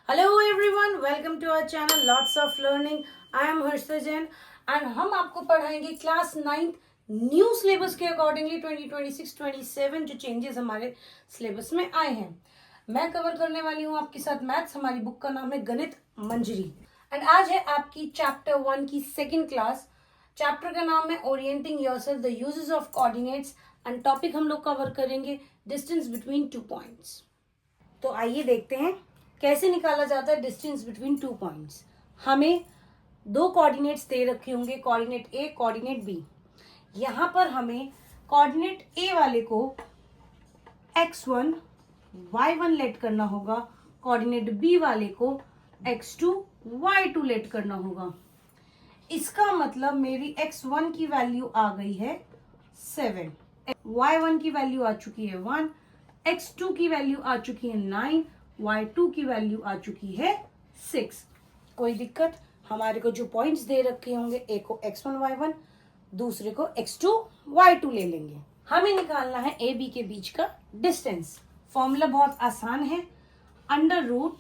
Hello everyone, welcome to our channel lots of learning. I am Harshita Jain and हम आपको पढ़ाएंगे class 9 new syllabus के accordingly 2026-27 जो changes हमारे सिलेबस में आए हैं। मैं कवर करने वाली हूँ आपके साथ मैथ्स। हमारी बुक का नाम है गणित मंजरी एंड आज है आपकी चैप्टर 1 की सेकेंड क्लास। चैप्टर का नाम है orienting yourself the uses of coordinates and topic हम लोग कवर करेंगे डिस्टेंस बिटवीन 2 पॉइंट्स। तो आइए देखते हैं कैसे निकाला जाता है डिस्टेंस बिटवीन 2 पॉइंट्स। हमें दो कोऑर्डिनेट्स दे रखे होंगे, कोऑर्डिनेट ए, कोऑर्डिनेट बी। यहाँ पर हमें कोऑर्डिनेट ए वाले को x1 y1 लेट करना होगा, कोऑर्डिनेट बी वाले को x2 y2 लेट करना होगा। इसका मतलब मेरी x1 की वैल्यू आ गई है 7, y1 की वैल्यू आ चुकी है 1, x2 की वैल्यू आ चुकी है 9, y2 की वैल्यू आ चुकी है 6। कोई दिक्कत? हमारे को जो पॉइंट्स दे रखे होंगे, एक को x1 y1, दूसरे को x2 y2 ले लेंगे। हमें निकालना है ए बी के बीच का डिस्टेंस। फॉर्मूला बहुत आसान है, अंडर रूट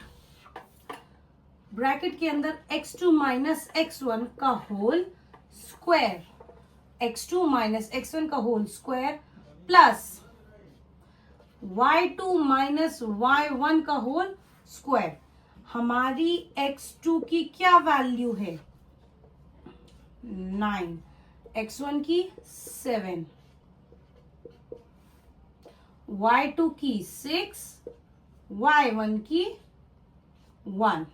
ब्रैकेट के अंदर x2 माइनस x1 का whole square, x2 minus x1 का whole square plus y2 minus y1 का होल स्क्वायर। हमारी x2 की क्या वैल्यू है? 9, x1 की 7, y2 की 6, y1 की 1।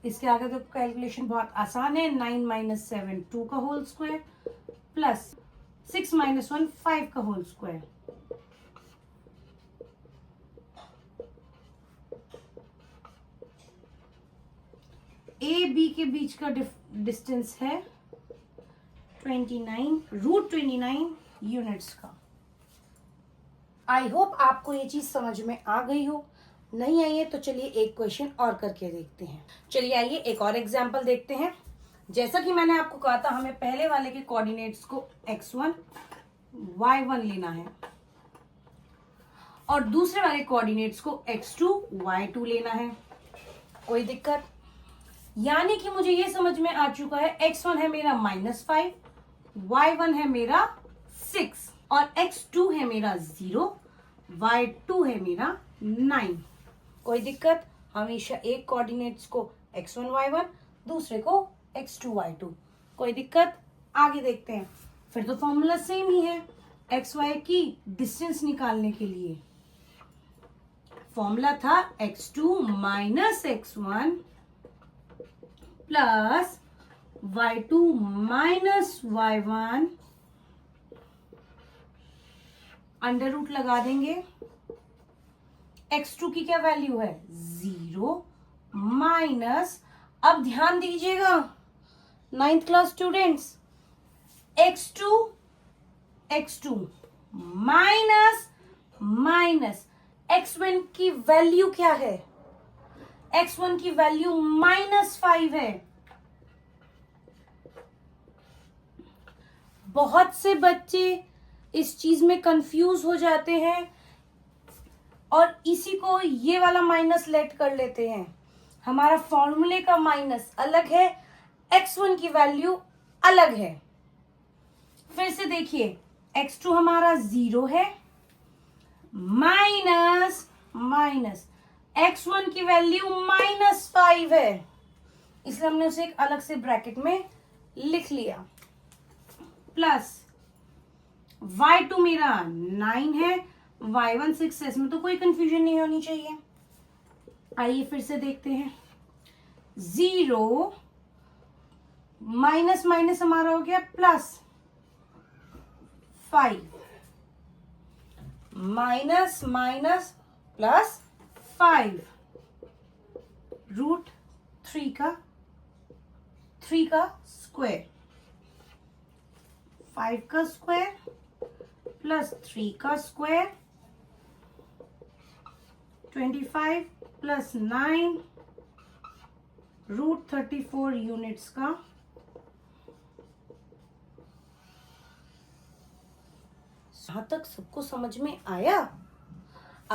इसके आगे तो कैलकुलेशन बहुत आसान है। 9 माइनस 7 2 का होल स्क्वायर प्लस 6 माइनस 1 5 का होल स्क्वायर। ए बी के बीच का डिस्टेंस है 29 रूट 29 यूनिट्स का। आई होप आपको ये चीज समझ में आ गई हो। नहीं आई है तो चलिए एक क्वेश्चन और करके देखते हैं। चलिए आइए एक और एग्जांपल देखते हैं। जैसा कि मैंने आपको कहा था, हमें पहले वाले के कोऑर्डिनेट्स को x1 y1 लेना है और दूसरे वाले कोऑर्डिनेट्स को x2 y2 लेना है। कोई दिक्कत? यानी कि मुझे ये समझ में आ चुका है x1 है मेरा -5, y1 है मेरा 6 और x2 है मेरा 0, y2 है मेरा 9। कोई दिक्कत? हमेशा एक कोऑर्डिनेट्स को x1 y1, दूसरे को x2 y2। कोई दिक्कत? आगे देखते हैं। फिर तो फॉर्मूला सेम ही है। एक्स वाई की डिस्टेंस निकालने के लिए फॉर्मूला था x2 minus x1 plus y2 minus y1, under root लगा देंगे। x2 की क्या वैल्यू है? 0 माइनस, अब ध्यान दीजिएगा 9th class students, x2 minus minus x1 की वैल्यू क्या है? x1 की वैल्यू -5 है। बहुत से बच्चे इस चीज में कंफ्यूज हो जाते हैं और इसी को ये वाला माइनस लेट कर लेते हैं। हमारा फॉर्मूले का माइनस अलग है, x1 की वैल्यू अलग है। फिर से देखिए, x2 हमारा 0 है माइनस माइनस x1 की वैल्यू -5 है, इसलिए हमने उसे एक अलग से ब्रैकेट में लिख लिया। प्लस y2 मेरा 9 है, y1 6 है। इसमें तो कोई कंफ्यूजन नहीं होनी चाहिए। आइए फिर से देखते हैं। 0 माइनस माइनस हमारा हो गया plus 5, minus minus plus 5, root 3 का स्क्वायर, 5 का स्क्वायर प्लस 3 का स्क्वायर, 25 प्लस 9 रूट 34 यूनिट्स का। यहां तक सबको समझ में आया?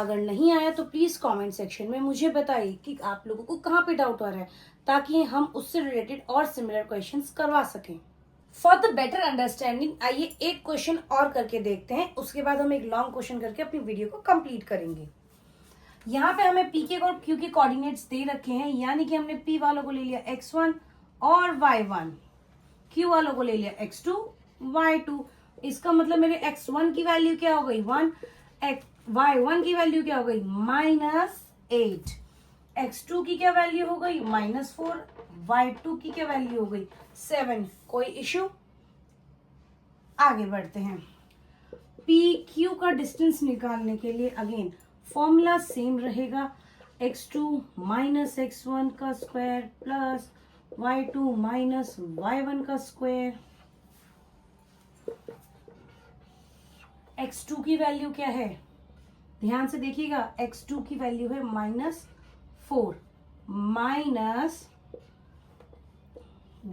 अगर नहीं आया तो प्लीज कमेंट सेक्शन में मुझे बताइए कि आप लोगों को कहाँ पे डाउट आ रहा है, ताकि हम उससे रिलेटेड और सिमिलर क्वेश्चंस करवा सकें। फॉर द बेटर अंडरस्टैंडिंग आइए एक क्वेश्चन और करके देखते हैं, उसके बाद हम एक लॉन्ग क्वेश्चन करके अपनी वीडियो को कंप्लीट करेंगे। यहाँ पे हमें पी के और क्यू के कोऑर्डिनेट्स दे रखे हैं, यानी कि हमने पी वालों को ले लिया x1 और y1, क्यू वालों को ले लिया x2 y2। इसका मतलब मेरे x1 की वैल्यू क्या हो गई 1, y1 की वैल्यू क्या हो गई -8, x2 की क्या वैल्यू हो गई -4, y2 की क्या वैल्यू हो गई 7। कोई इश्यू? आगे बढ़ते हैं। पी क्यू का डिस्टेंस निकालने के लिए अगेन फॉर्मूला सेम रहेगा, x2 माइनस x1 का square plus y2 minus y1 का स्क्वायर। x2 की वैल्यू क्या है, ध्यान से देखिएगा, x2 की वैल्यू है -4 माइनस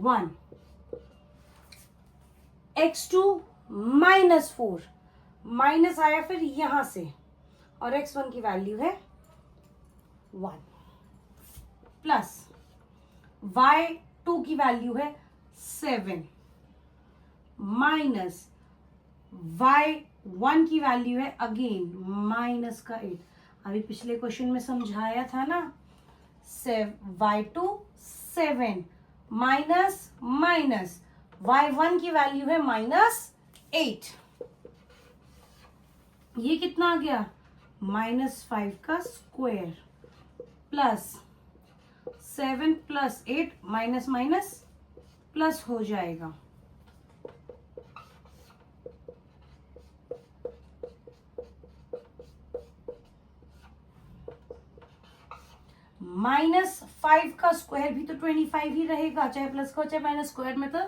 1, x2 -4 माइनस आया फिर यहां से, और x1 की वैल्यू है 1 प्लस y2 की वैल्यू है 7 माइनस y1 की वैल्यू है अगेन माइनस का 8। अभी पिछले क्वेश्चन में समझाया था ना, y2 7 माइनस माइनस y1 की वैल्यू है -8। ये कितना आ गया -5 का square plus 7 plus 8 minus minus plus हो जाएगा, -5 का स्क्वायर भी तो 25 ही रहेगा, चाहे प्लस का चाहे माइनस, स्क्वायर में तो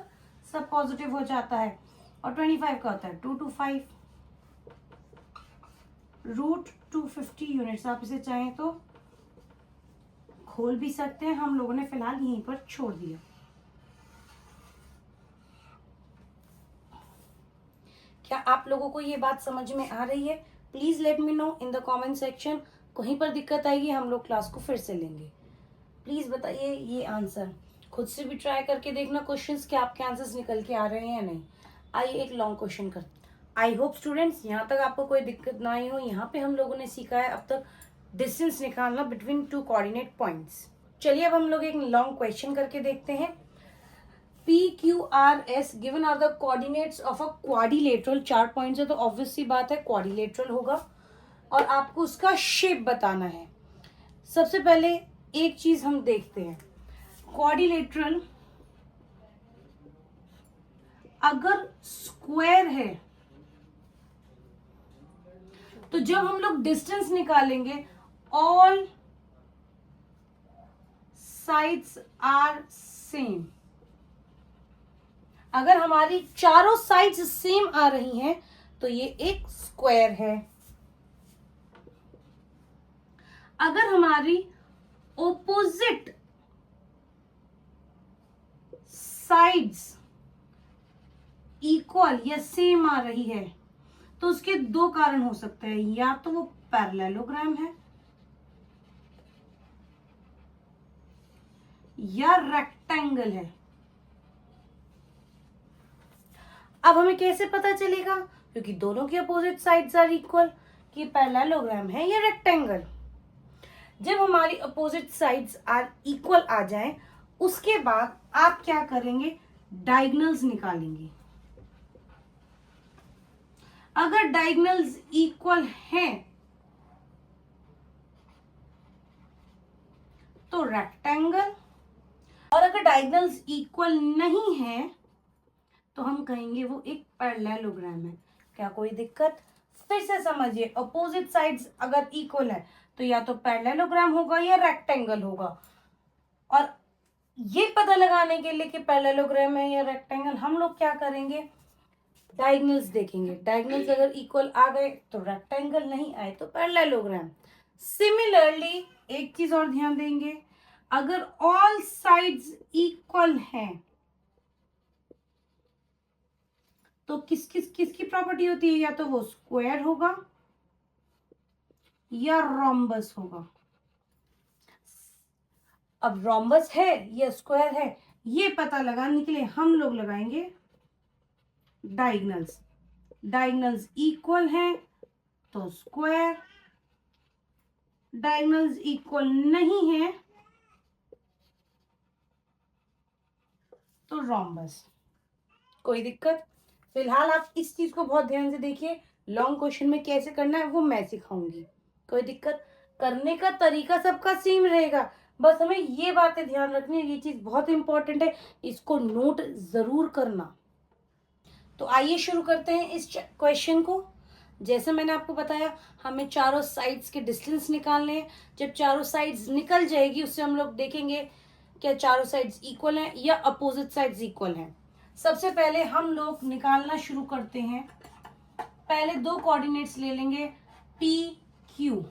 सब पॉजिटिव हो जाता है, और 25 का होता है 2 to 5 √250 यूनिट्स। आप इसे चाहें तो खोल भी सकते हैं, हम लोगों ने फिलहाल यहीं पर छोड़ दिया। क्या आप लोगों को ये बात समझ में आ रही है? Please let me know in the comment section. कहीं पर दिक्कत आएगी हम लोग क्लास को फिर से लेंगे। प्लीज बताइए ये आंसर, खुद से भी ट्राई करके देखना क्वेश्चंस कि आपके आंसर्स निकल के आ रहे हैं या नहीं। आइए एक लॉन्ग क्वेश्चन करते। आई होप स्टूडेंट्स यहाँ तक आपको कोई दिक्कत ना आई हो। यहाँ पे हम लोगों ने सीखा है अब तक डिस्टेंस निकालना बिटवीन टू कोऑर्डिनेट पॉइंट्स। चलिए अब हम लोग एक लॉन्ग क्वेश्चन करके देखते हैं। P, Q, R, S given are the coordinates of a quadrilateral। 4 points है तो ऑब्वियस सी बात है क्वाड्रिलेटरल होगा, और आपको उसका शेप बताना है। सबसे पहले एक चीज हम देखते हैं, क्वाड्रिलेटरल अगर स्क्वायर है तो जब हम लोग डिस्टेंस निकालेंगे ऑल साइड्स आर सेम। अगर हमारी चारों साइड्स सेम आ रही हैं तो ये एक स्क्वायर है। अगर हमारी ओपोजिट साइड्स इक्वल या सेम आ रही है तो उसके दो कारण हो सकते हैं, या तो वो पैरेललोग्राम है या रेक्टेंगल है। अब हमें कैसे पता चलेगा, क्योंकि दोनों की अपोजिट साइड्स आर इक्वल, कि पैरेललोग्राम है या रेक्टेंगल। जब हमारी अपोजिट साइड्स आर इक्वल आ जाए उसके बाद आप क्या करेंगे, डायगोनल्स निकालेंगे। अगर डायगोनल्स इक्वल हैं तो रेक्टेंगल, और अगर डायगोनल्स इक्वल नहीं है तो हम कहेंगे वो एक पैरेललोग्राम है। क्या कोई दिक्कत? फिर से समझिए, अपोजिट साइड्स अगर इक्वल है तो या तो पैरेललोग्राम होगा या रेक्टेंगल होगा। और ये पता लगाने के लिए कि पैरेललोग्राम है या रेक्टेंगल, हम लोग क्या करेंगे, डायगोनल्स देखेंगे। डायगोनल्स अगर इक्वल आ गए तो रेक्टेंगल, नहीं आए तो पैरेललोग्राम। सिमिलरली एक चीज और ध्यान देंगे, अगर ऑल साइड्स इक्वल हैं तो किसकी प्रॉपर्टी होती है, या तो वो स्क्वायर होगा या रोम्बस होगा। अब रोम्बस है या स्क्वायर है ये पता लगाने के लिए हम लोग लगाएंगे डायगनल्स। डायगनल्स इक्वल हैं तो स्क्वायर, डायगनल्स इक्वल नहीं है तो रोम्बस। कोई दिक्कत? फिलहाल आप इस चीज को बहुत ध्यान से देखिए, लॉन्ग क्वेश्चन में कैसे करना है वो मैं सिखाऊंगी। कोई दिक्कत? करने का तरीका सबका सेम रहेगा, बस हमें ये बातें ध्यान रखनी है, ये चीज बहुत इंपॉर्टेंट है, इसको नोट जरूर करना। तो आइए शुरू करते हैं इस क्वेश्चन को। जैसे मैंने आपको बताया हमें चारों साइड्स के डिस्टेंस निकालने हैं। जब चारों साइड्स निकल जाएगी उससे हम लोग देखेंगे क्या चारों साइड्स इक्वल हैं या अपोजिट साइड्स इक्वल हैं। सबसे पहले हम लोग निकालना शुरू करते हैं। पहले दो कोऑर्डिनेट्स ले लेंगे पी क्यू।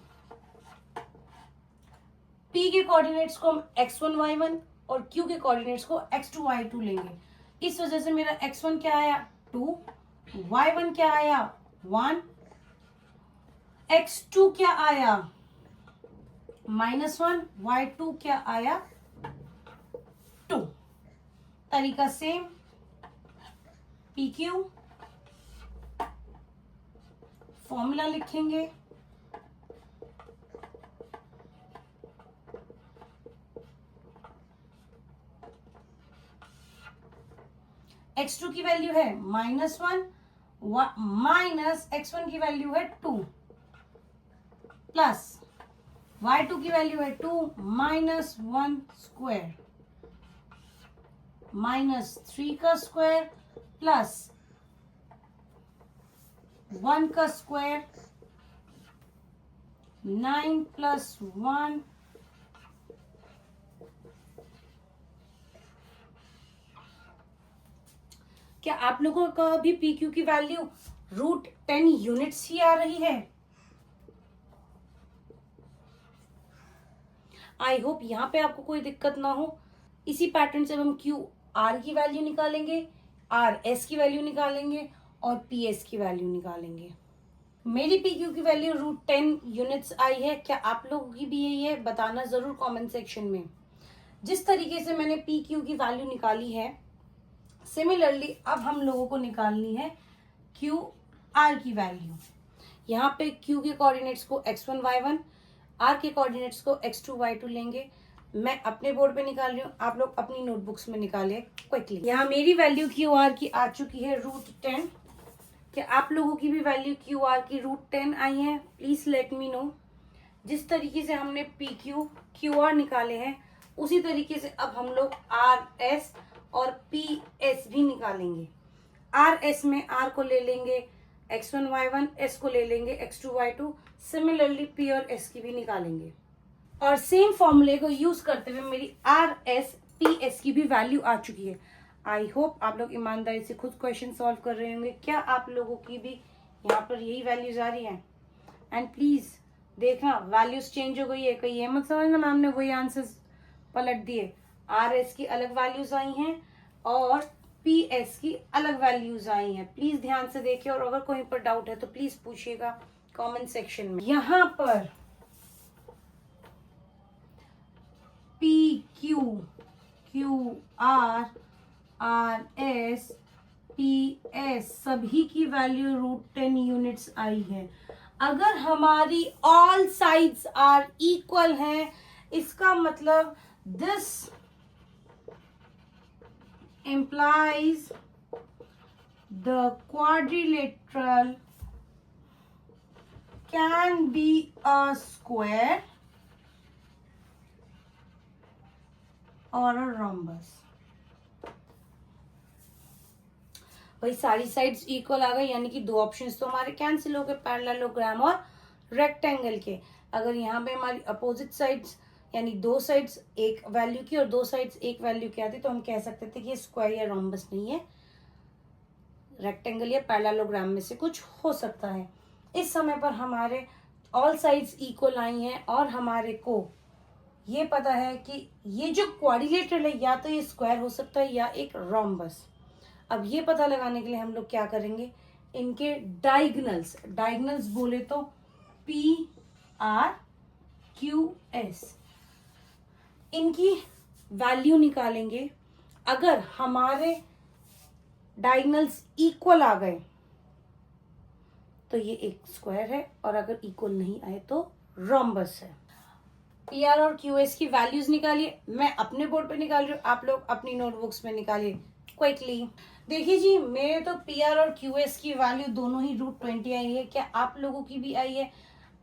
पी के कोऑर्डिनेट्स को हम x1 y1 और q के कोऑर्डिनेट्स को x2 y2 लेंगे। इस वजह से मेरा x1 क्या आया 2, y1 क्या आया 1, x2 क्या आया -1, y2 क्या आया 2। तरीका सेम, पी क्यू फॉर्मूला लिखेंगे x2 की वैल्यू है -1 माइनस x1 की वैल्यू है 2 प्लस y2 की वैल्यू है 2 माइनस 1 स्क्वायर माइनस 3 का स्क्वायर प्लस 1 का स्क्वायर 9 प्लस 1 क्या आप लोगों का भी पी क्यू की वैल्यू √10 यूनिट्स ही आ रही है? आई होप यहाँ पे आपको कोई दिक्कत ना हो। इसी पैटर्न से हम क्यू आर की वैल्यू निकालेंगे, आर एस की वैल्यू निकालेंगे और पी एस की वैल्यू निकालेंगे। मेरी पी क्यू की वैल्यू √10 यूनिट्स आई है। क्या आप लोगों की भी यही है? बताना जरूर कमेंट सेक्शन में। जिस तरीके से मैंने पी क्यू की वैल्यू निकाली है सिमिलरली अब हम लोगों को निकालनी है क्यू आर की वैल्यू। यहाँ पे क्यू के कोऑर्डिनेट्स को x1 y1, आर के कोऑर्डिनेट्स को x2 y2 लेंगे। मैं अपने बोर्ड पे निकाल रही हूँ, आप लोग अपनी नोटबुक्स में निकालिए क्विकली। यहाँ मेरी वैल्यू क्यू आर की आ चुकी है √10। क्या आप लोगों की भी वैल्यू क्यू आर की √10 आई है? Please let me know. जिस तरीके से हमने पी क्यू आर निकाले हैं उसी तरीके से अब हम लोग आर एस और पी एस भी निकालेंगे। आर एस में आर को ले लेंगे x1 y1, एस को ले लेंगे x2 y2। सिमिलरली पी और एस की भी निकालेंगे और सेम फॉर्मूले को यूज करते हुए मेरी आर एस पी एस की भी वैल्यू आ चुकी है। आई होप आप लोग ईमानदारी से खुद क्वेश्चन सॉल्व कर रहे होंगे। क्या आप लोगों की भी यहाँ पर यही वैल्यूज आ रही है? एंड प्लीज देखना वैल्यूज चेंज हो गई है, कहीं ये मत समझना मैम ने वही आंसर्स पलट दिए। आर एस की अलग वैल्यूज आई हैं और पी एस की अलग वैल्यूज आई हैं। प्लीज ध्यान से देखिए और अगर कोई पर डाउट है तो प्लीज पूछिएगा कमेंट सेक्शन में। यहाँ पर P Q R R S P S सभी की वैल्यू √10 यूनिट्स आई है। अगर हमारी ऑल साइड्स आर इक्वल हैं इसका मतलब this implies the quadrilateral can be a square or a rhombus। भाई सारी साइड्स इक्वल आ गई यानी कि दो ऑप्शंस तो हमारे कैंसिल हो गए, पैरेललोग्राम और रेक्टेंगल के। अगर यहाँ पे हमारी अपोजिट साइड्स यानी दो साइड्स एक वैल्यू की और दो साइड्स एक वैल्यू की आती तो हम कह सकते थे कि ये स्क्वायर या रोम्बस नहीं है, रेक्टेंगल या पैरेललोग्राम में से कुछ हो सकता है। इस समय पर हमारे ऑल साइड्स इक्वल आई हैं और हमारे को ये पता है कि ये जो क्वाड्रिलेटरल है या तो ये स्क्वायर हो सकता है या एक रोम्बस। अब ये पता लगाने के लिए हम लोग क्या करेंगे, इनके डायगनल्स बोले तो पी आर क्यू एस, इनकी वैल्यू निकालेंगे। अगर हमारे डायगोनल्स इक्वल आ गए तो ये एक स्क्वायर है, और अगर इक्वल नहीं आए तो रोम्बस है। पी आर और क्यू एस की वैल्यूज निकालिए। मैं अपने बोर्ड पे निकाल रही हूँ, आप लोग अपनी नोटबुक्स में निकालिए क्विकली। देखिए जी, मेरे तो पी आर और क्यू एस की वैल्यू दोनों ही √20 आई है। क्या आप लोगों की भी आई है?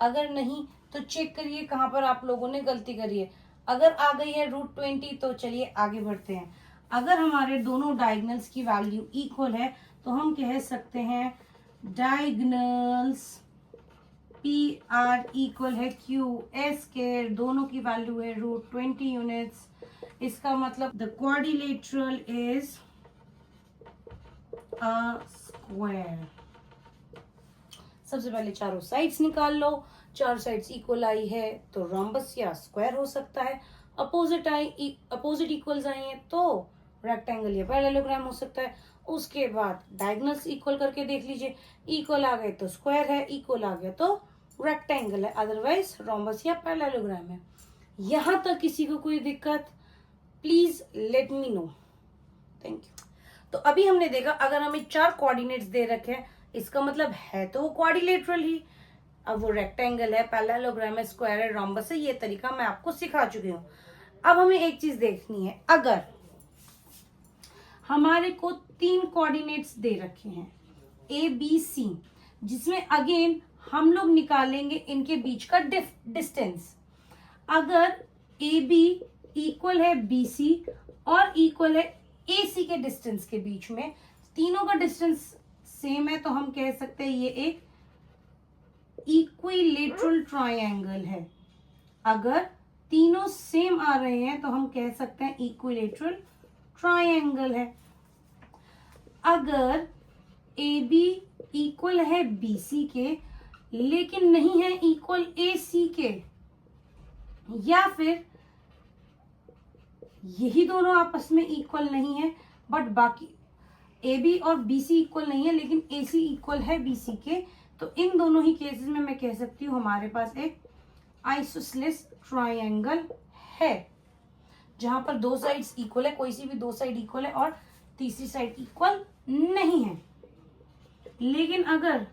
अगर नहीं तो चेक करिए कहाँ पर आप लोगों ने गलती करी है। अगर आ गई है √20 तो चलिए आगे बढ़ते हैं। अगर हमारे दोनों डायगोनल्स की वैल्यू इक्वल है तो हम कह सकते हैं डायगोनल्स पी आर इक्वल है क्यू एस के, दोनों की वैल्यू है √20 यूनिट्स। इसका मतलब the quadrilateral is a square. सबसे पहले चारों साइड्स निकाल लो। चार साइड्स इक्वल आई है तो रोम्बस या स्क्वायर हो सकता है। अपोजिट इक्वल्स आई हैं तो रेक्टेंगल या पैरेललोग्राम हो सकता है। उसके बाद डायगोनल्स इक्वल करके देख लीजिए, इक्वल आ गए तो स्क्वायर है, इक्वल आ गया तो रेक्टेंगल है, अदरवाइज रोम्बस या पैरेललोग्राम है। यहां तक किसी को कोई दिक्कत? Please let me know. Thank you. तो अभी हमने देखा अगर हमें 4 कोऑर्डिनेट्स दे रखे हैं, इसका मतलब है तो वो क्वाड्रिलेटरल ही। अब वो रेक्टेंगल है, पैरेललोग्राम है, स्क्वायर है, रोम्बस है, ये तरीका मैं आपको सिखा चुकी हूँ। अब हमें एक चीज देखनी है, अगर हमारे को 3 कोऑर्डिनेट्स दे रखे हैं ए बी सी, जिसमें अगेन हम लोग निकालेंगे इनके बीच का डिस्टेंस। अगर ए बी इक्वल है बी सी और इक्वल है ए सी के डिस्टेंस के बीच में, तीनों का डिस्टेंस सेम है, तो हम कह सकते हैं ये एक इक्विलेटरल ट्रायंगल है। अगर तीनों सेम आ रहे हैं तो हम कह सकते हैं इक्विलेटरल ट्रायंगल है। अगर ए बी इक्वल है बी सी के लेकिन नहीं है इक्वल ए सी के, या फिर यही दोनों आपस में इक्वल नहीं है बट बाकी ए बी और बी सी इक्वल नहीं है लेकिन ए सी इक्वल है बी सी के, तो इन दोनों ही केसेस में मैं कह सकती हूँ हमारे पास एक आइसोसेलेस ट्रायंगल है, जहां पर 2 साइड्स इक्वल है, कोई सी भी 2 साइड इक्वल है और तीसरी साइड इक्वल नहीं है। लेकिन अगर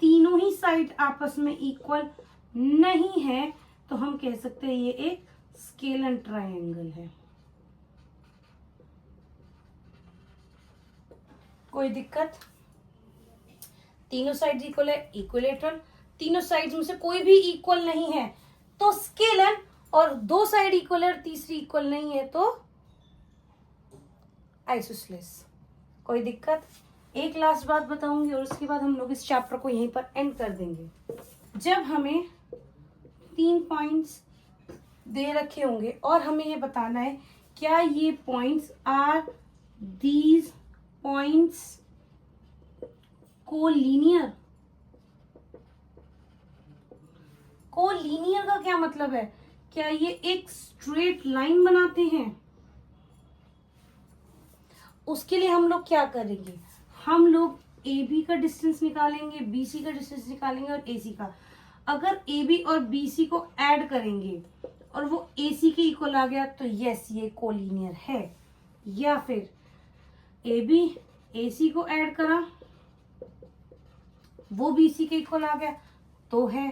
तीनों ही साइड आपस में इक्वल नहीं है तो हम कह सकते हैं ये एक स्केलन ट्रायंगल है। कोई दिक्कत? तीनों साइड्स इक्वल है, इक्विलेटरल। तीनों साइड्स में से कोई भी इक्वल नहीं है तो स्केलन, और 2 साइड इक्वल है और तीसरी इक्वल नहीं है तो आइसोसेलेस। कोई दिक्कत? एक लास्ट बात बताऊंगी और उसके बाद हम लोग इस चैप्टर को यहीं पर एंड कर देंगे। जब हमें 3 पॉइंट्स दे रखे होंगे और हमें ये बताना है क्या ये points are these points collinear. Collinear का क्या मतलब है? क्या ये एक स्ट्रेट लाइन बनाते हैं? उसके लिए हम लोग क्या करेंगे? हम लोग ए बी का डिस्टेंस निकालेंगे, बी सी का डिस्टेंस निकालेंगे और ए सी का। अगर ए बी और बी सी को ऐड करेंगे और वो ए सी के इक्वल आ गया तो यस ये कोलिनियर है। या फिर ए बी ए सी को ऐड करा, वो बी सी के इक्वल आ गया तो है।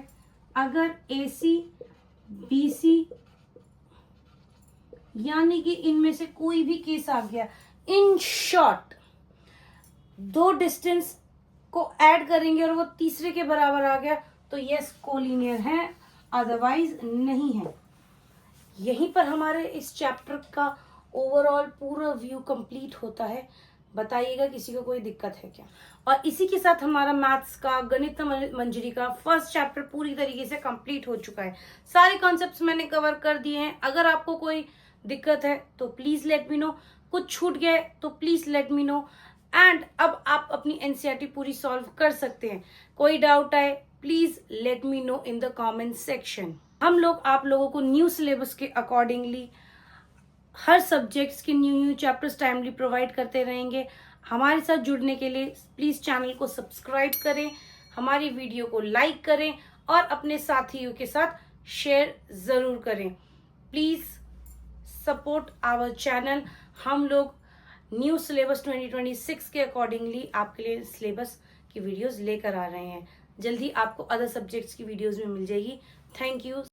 अगर ए सी बी सी यानी कि इनमें से कोई भी केस आ गया, इन शॉर्ट 2 डिस्टेंस को ऐड करेंगे और वो तीसरे के बराबर आ गया तो यस कोलिनियर है, अदरवाइज नहीं है। यहीं पर हमारे इस चैप्टर का ओवरऑल पूरा व्यू कंप्लीट होता है। बताइएगा किसी को कोई दिक्कत है क्या? और इसी के साथ हमारा मैथ्स का गणित मंजरी का फर्स्ट चैप्टर पूरी तरीके से कंप्लीट हो चुका है। सारे कॉन्सेप्ट्स मैंने कवर कर दिए हैं। अगर आपको कोई दिक्कत है तो प्लीज लेट मी नो, कुछ छूट गया है तो please let me know. And अब आप अपनी एनसीईआरटी पूरी सॉल्व कर सकते हैं। कोई डाउट आए please let me know in the comment section. हम लोग आप लोगों को न्यू सिलेबस के अकॉर्डिंगली हर सब्जेक्ट्स के न्यू चैप्टर्स टाइमली प्रोवाइड करते रहेंगे। हमारे साथ जुड़ने के लिए प्लीज चैनल को सब्सक्राइब करें, हमारी वीडियो को लाइक करें और अपने साथियों के साथ शेयर ज़रूर करें। Please support our channel. हम लोग न्यू सिलेबस 2026 के अकॉर्डिंगली आपके लिए सिलेबस की वीडियोस लेकर आ रहे हैं। जल्दी आपको अदर सब्जेक्ट्स की वीडियोस में मिल जाएगी। Thank you.